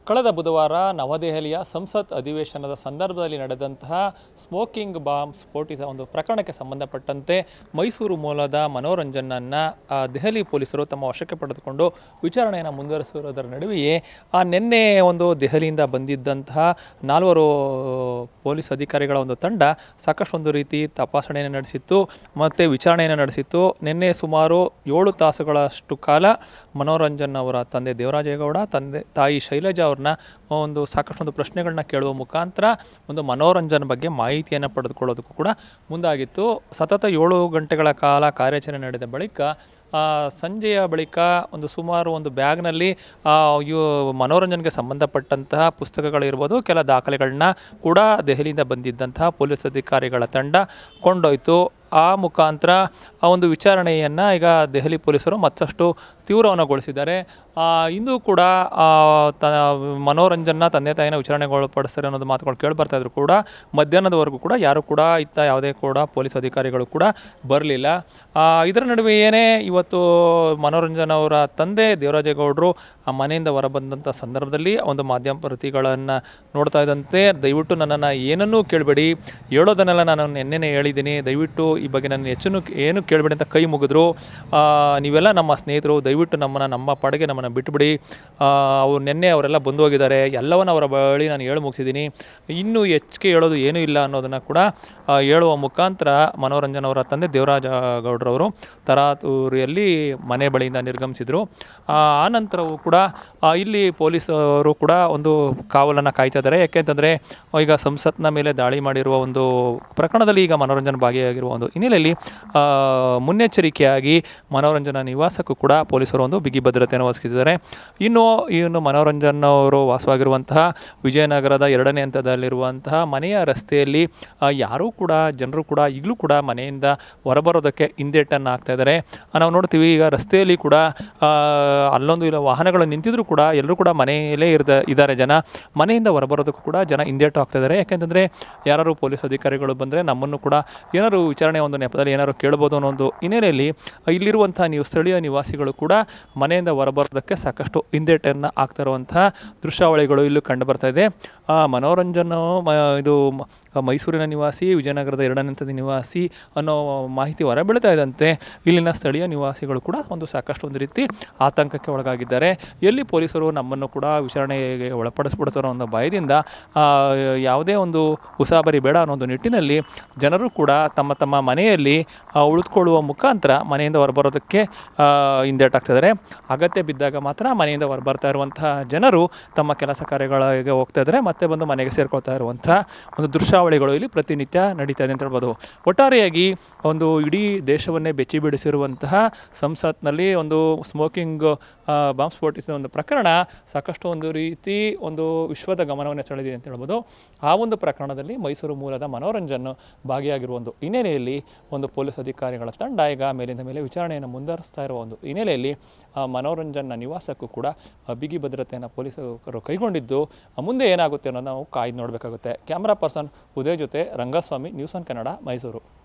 ಕಳೆದ ಬುಧವಾರ ನವದೆಹಲಿಯ ಸಂಸತ್ ಅಧಿವೇಶನದ ಸಂದರ್ಭದಲ್ಲಿ ನಡೆದಂತಹ ಸ್ಮೋಕಿಂಗ್ ಬಾಂಬ್ ಸ್ಫೋಟಿಸಿದ ಒಂದು ಪ್ರಕರಣಕ್ಕೆ ಸಂಬಂಧಪಟ್ಟಂತೆ ಮೈಸೂರು ಮೂಲದ ಮನೋರಂಜನನ್ನು ದೆಹಲಿ ಪೊಲೀಸರು ತಮ್ಮ ವಶಕ್ಕೆ ಪಡೆದುಕೊಂಡು ವಿಚಾರಣೆಯನ್ನು ಮುಂದುವರಿಸಿರುವುದರ ನಡುವೆಯೇ ನಿನ್ನೆ ಒಂದು ದೆಹಲಿಯಿಂದ ಬಂದಿದ್ದಂತಹ 4 ಪೊಲೀಸ್ ಅಧಿಕಾರಿಗಳ ಒಂದು ತಂಡ ಸಾಕಷ್ಟು ಒಂದು ರೀತಿ ತಪಾಸಣೆಯನ್ನು ನಡೆಸಿತ್ತು ಮತ್ತು ವಿಚಾರಣೆಯನ್ನು ನಡೆಸಿತ್ತು. ನಿನ್ನೆ ಸುಮಾರು 7 ತಾಸುಗಳಷ್ಟು ಕಾಲ ಮನೋರಂಜನ್ ಅವರ ತಂದೆ ದೇವರಾಜೇಗೌಡ, ತಾಯಿ ಶೈಲಜಾ ಅವ್ರನ್ನ ಒಂದು ಸಾಕಷ್ಟು ಪ್ರಶ್ನೆಗಳನ್ನ ಕೇಳುವ ಮುಖಾಂತರ ಒಂದು ಮನೋರಂಜನೆ ಬಗ್ಗೆ ಮಾಹಿತಿಯನ್ನು ಪಡೆದುಕೊಳ್ಳೋದಕ್ಕೂ ಕೂಡ ಮುಂದಾಗಿತ್ತು. ಸತತ 7 ಗಂಟೆಗಳ ಕಾಲ ಕಾರ್ಯಾಚರಣೆ ನಡೆದ ಬಳಿಕ ಸಂಜೆಯ ಬಳಿಕ ಸುಮಾರು ಒಂದು ಬ್ಯಾಗ್ನಲ್ಲಿ ಮನೋರಂಜನೆಗೆ ಸಂಬಂಧಪಟ್ಟಂತಹ ಪುಸ್ತಕಗಳಿರ್ಬೋದು, ಕೆಲ ದಾಖಲೆಗಳನ್ನ ಕೂಡ ದೆಹಲಿಯಿಂದ ಬಂದಿದ್ದಂತಹ ಪೊಲೀಸ್ ಅಧಿಕಾರಿಗಳ ತಂಡ ಕೊಂಡೊಯ್ತು. ಆ ಮುಖಾಂತರ ಒಂದು ವಿಚಾರಣೆಯನ್ನು ಈಗ ದೆಹಲಿ ಪೊಲೀಸರು ಮತ್ತಷ್ಟು ತೀವ್ರವನ್ನಗೊಳಿಸಿದ್ದಾರೆ. ಇಂದು ಕೂಡ ಮನೋರಂಜನ್ನ ತಂದೆ ತಾಯಿನ ವಿಚಾರಣೆಗೊಳಪಡಿಸ್ತಾರೆ ಅನ್ನೋದು ಮಾತುಗಳು ಕೇಳಿ ಬರ್ತಾಯಿದ್ರು ಕೂಡ ಮಧ್ಯಾಹ್ನದವರೆಗೂ ಕೂಡ ಯಾರು ಕೂಡ ಯಾವುದೇ ಕೂಡ ಪೊಲೀಸ್ ಅಧಿಕಾರಿಗಳು ಕೂಡ ಬರಲಿಲ್ಲ. ಇದರ ನಡುವೆಯೇ ಇವತ್ತು ಮನೋರಂಜನ್ ಅವರ ತಂದೆ ದೇವರಾಜೇಗೌಡರು ಮನೆಯಿಂದ ಹೊರಬಂದಂಥ ಸಂದರ್ಭದಲ್ಲಿ ಒಂದು ಮಾಧ್ಯಮ ಪ್ರತಿಗಳನ್ನು ನೋಡ್ತಾ ಇದ್ದಂತೆ, ದಯವಿಟ್ಟು ನನ್ನನ್ನು ಏನನ್ನೂ ಕೇಳಬೇಡಿ, ಹೇಳೋದನ್ನೆಲ್ಲ ನಾನು ನೆನ್ನೆನೇ ಹೇಳಿದ್ದೀನಿ, ದಯವಿಟ್ಟು ಈ ಬಗ್ಗೆ ನನ್ನ ಏನು ಕೇಳಬೇಡಿ ಅಂತ ಕೈ ಮುಗಿದ್ರು. ನೀವೆಲ್ಲ ನಮ್ಮ ಸ್ನೇಹಿತರು, ದಯವಿಟ್ಟು ನಮ್ಮ ಪಾಡಿಗೆ ನಮ್ಮನ್ನು ಬಿಟ್ಟುಬಿಡಿ. ನೆನ್ನೆ ಅವರೆಲ್ಲ ಬಂದು ಹೋಗಿದ್ದಾರೆ, ಎಲ್ಲವನ್ನ ಅವರ ಬಳಿ ನಾನು ಹೇಳಿ ಮುಗಿಸಿದ್ದೀನಿ, ಇನ್ನೂ ಹೆಚ್ಚಿಗೆ ಹೇಳೋದು ಏನೂ ಇಲ್ಲ ಅನ್ನೋದನ್ನು ಕೂಡ ಹೇಳುವ ಮುಖಾಂತರ ಮನೋರಂಜನ್ ಅವರ ತಂದೆ ದೇವರಾಜೇಗೌಡರವರು ತರಾತುರಿಯಲ್ಲಿ ಮನೆ ಬಳಿಯಿಂದ ನಿರ್ಗಮಿಸಿದರು. ಆ ನಂತರವೂ ಕೂಡ ಇಲ್ಲಿ ಪೊಲೀಸರು ಕೂಡ ಒಂದು ಕಾವಲನ್ನು ಕಾಯ್ತಾ ಇದ್ದಾರೆ. ಯಾಕೆಂತಂದರೆ ಈಗ ಸಂಸತ್ನ ಮೇಲೆ ದಾಳಿ ಮಾಡಿರುವ ಒಂದು ಪ್ರಕರಣದಲ್ಲಿ ಈಗ ಮನೋರಂಜನ್ ಭಾಗಿಯಾಗಿರುವ ಒಂದು ಹಿನ್ನೆಲೆಯಲ್ಲಿ ಮುನ್ನೆಚ್ಚರಿಕೆಯಾಗಿ ಮನೋರಂಜನಾ ನಿವಾಸಕ್ಕೂ ಕೂಡ ಪೊಲೀಸರು ಒಂದು ಬಿಗಿ ಭದ್ರತೆಯನ್ನು ಒದಗಿಸಿದ್ದಾರೆ. ಇನ್ನು ಮನೋರಂಜನ್ ಅವರು ವಾಸವಾಗಿರುವಂತಹ ವಿಜಯನಗರದ 2ನೇ ಹಂತದಲ್ಲಿರುವಂತಹ ಮನೆಯ ರಸ್ತೆಯಲ್ಲಿ ಜನರು ಕೂಡ ಈಗಲೂ ಕೂಡ ಮನೆಯಿಂದ ಹೊರಬರೋದಕ್ಕೆ ಹಿಂದೇಟನ್ನು ಹಾಕ್ತಾ ಇದ್ದಾರೆ. ನಾವು ನೋಡ್ತೀವಿ ಈಗ ರಸ್ತೆಯಲ್ಲಿ ಕೂಡ ಅಲ್ಲೊಂದು ಇಲ್ಲ ವಾಹನಗಳು ನಿಂತಿದ್ರು ಕೂಡ ಎಲ್ಲರೂ ಕೂಡ ಮನೆಯಲ್ಲೇ ಇದ್ದಾರೆ. ಜನ ಮನೆಯಿಂದ ಹೊರಬರೋದಕ್ಕೂ ಕೂಡ ಜನ ಹಿಂದೇಟು ಹಾಕ್ತಾ ಇದ್ದಾರೆ. ಯಾಕೆಂತಂದರೆ ಯಾರು ಪೊಲೀಸ್ ಅಧಿಕಾರಿಗಳು ಬಂದರೆ ನಮ್ಮನ್ನು ಕೂಡ ಏನಾದ್ರು ವಿಚಾರಣೆ ಒಂದು ನೆಪದಲ್ಲಿ ಏನಾದ್ರು ಕೇಳ್ಬೋದು ಅನ್ನೋ ಒಂದು ಹಿನ್ನೆಲೆಯಲ್ಲಿ ಇಲ್ಲಿರುವಂಥ ಸ್ಥಳೀಯ ನಿವಾಸಿಗಳು ಕೂಡ ಮನೆಯಿಂದ ಹೊರಬರೋದಕ್ಕೆ ಸಾಕಷ್ಟು ಹಿಂದೇಟನ್ನು ಹಾಕ್ತಾ ಇರುವಂತಹ ದೃಶ್ಯಾವಳಿಗಳು ಇಲ್ಲೂ ಕಂಡು ಬರ್ತಾ ಇದೆ. ಮನೋರಂಜನ್ ಇದು ಮೈಸೂರಿನ ನಿವಾಸಿ, ವಿಜಯನಗರದ 2ನೇ ಹಂತದ ನಿವಾಸಿ ಅನ್ನೋ ಮಾಹಿತಿ ಹೊರಬೀಳ್ತಾ ಇದ್ದಂತೆ ಇಲ್ಲಿನ ಸ್ಥಳೀಯ ನಿವಾಸಿಗಳು ಕೂಡ ಸಾಕಷ್ಟು ಒಂದು ರೀತಿ ಆತಂಕಕ್ಕೆ ಒಳಗಾಗಿದ್ದಾರೆ. ಎಲ್ಲಿ ಪೊಲೀಸರು ನಮ್ಮನ್ನು ಕೂಡ ವಿಚಾರಣೆಗೆ ಒಳಪಡಿಸ್ಬಿಡ್ತಾರೋ ಅನ್ನೋ ಭಯದಿಂದ ಯಾವುದೇ ಒಂದು ಉಸಾಬರಿ ಬೇಡ ಅನ್ನೋ ಒಂದು ನಿಟ್ಟಿನಲ್ಲಿ ಜನರು ಕೂಡ ತಮ್ಮ ಮನೆಯಲ್ಲಿ ಉಳಿದುಕೊಳ್ಳುವ ಮುಖಾಂತರ ಮನೆಯಿಂದ ಹೊರಬರೋದಕ್ಕೆ ಹಿಂದೇಟಾಗ್ತಿದ್ದಾರೆ. ಅಗತ್ಯ ಬಿದ್ದಾಗ ಮಾತ್ರ ಮನೆಯಿಂದ ಹೊರಬರ್ತಾ ಇರುವಂತಹ ಜನರು ತಮ್ಮ ಕೆಲಸ ಕಾರ್ಯಗಳಿಗೆ ಹೋಗ್ತಾ ಇದ್ದಾರೆ, ಮತ್ತೆ ಬಂದು ಮನೆಗೆ ಸೇರ್ಕೊಳ್ತಾ ಇರುವಂಥ ಒಂದು ದೃಶ್ಯಾವಳಿಗಳು ಇಲ್ಲಿ ಪ್ರತಿನಿತ್ಯ ನಡೀತಾ ಇದೆ ಅಂತ ಹೇಳ್ಬೋದು. ಒಟ್ಟಾರೆಯಾಗಿ ಒಂದು ಇಡೀ ದೇಶವನ್ನೇ ಬೆಚ್ಚಿ ಬೀಳಿಸಿರುವಂತಹ ಸಂಸತ್ನಲ್ಲಿ ಒಂದು ಸ್ಮೋಕಿಂಗ್ ಬಾಂಬ್ ಸ್ಫೋಟಿಸಿದ ಒಂದು ಪ್ರಕರಣ ಸಾಕಷ್ಟು ಒಂದು ರೀತಿ ಒಂದು ವಿಶ್ವದ ಗಮನವನ್ನು ಸೆಳೆದಿದೆ ಅಂತ ಹೇಳ್ಬೋದು. ಆ ಒಂದು ಪ್ರಕರಣದಲ್ಲಿ ಮೈಸೂರು ಮೂಲದ ಮನೋರಂಜನ್ ಭಾಗಿಯಾಗಿರುವ ಒಂದು ಹಿನ್ನೆಲೆಯಲ್ಲಿ ಒಂದು ಪೊಲೀಸ್ ಅಧಿಕಾರಿಗಳ ತಂಡ ಈಗ ಮೇಲಿಂದ ಮೇಲೆ ವಿಚಾರಣೆಯನ್ನು ಮುಂದುವರಿಸ್ತಾ ಇರುವ ಒಂದು ಹಿನ್ನೆಲೆಯಲ್ಲಿ ಮನೋರಂಜನ್ನ ನಿವಾಸಕ್ಕೂ ಕೂಡ ಬಿಗಿ ಭದ್ರತೆಯನ್ನು ಪೊಲೀಸರು ಕೈಗೊಂಡಿದ್ದು ಮುಂದೆ ಏನಾಗುತ್ತೆ ಅನ್ನೋದು ನಾವು ಕಾಯ್ದು ನೋಡಬೇಕಾಗುತ್ತೆ. ಕ್ಯಾಮ್ರಾ ಪರ್ಸನ್ ಉದಯ್ ಜೊತೆ ರಂಗಸ್ವಾಮಿ, ನ್ಯೂಸ್ ಒನ್ ಕನ್ನಡ, ಮೈಸೂರು.